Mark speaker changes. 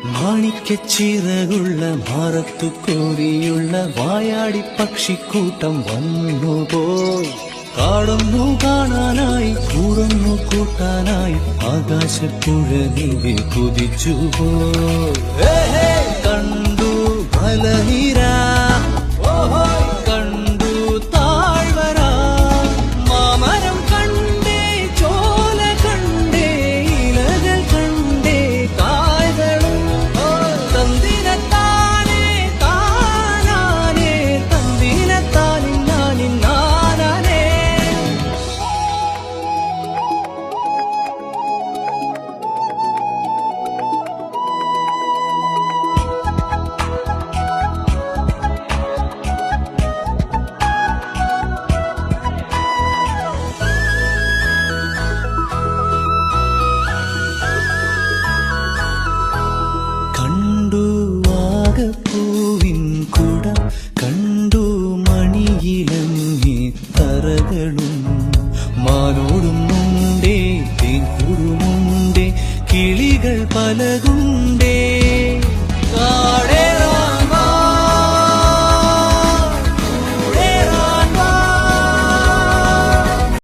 Speaker 1: മാണിക്കച്ചിറകുള്ള മാറത്തു കോരിയുള്ള വായാടി പക്ഷിക്കൂട്ടം വന്നുപോയി. കാടൊന്നു കാണാനായി കൂടൊന്നു കൂട്ടാനായി ആകാശപ്പുഴനിൽ കുതിച്ചുപോയി. കണ്ടു മലനിര, കണ്ടു താഴ്വര, മാമരം കണ്ടേ, ചോല കണ്ടേ, ഇലകൾ കണ്ടേ, കായകളും തന്തിനത്താനേ താനാനേ, തന്തിനത്താനിന്നാനിന്നാനേ. കണ്ടു ആകപ്പൂവിൻ കുടം, കണ്ടു മണിയിലങ്ങി തറകളും, മാനോടും മുണ്ടേ തേൻകൂടുമുണ്ടേ, കിളികൾ പലകും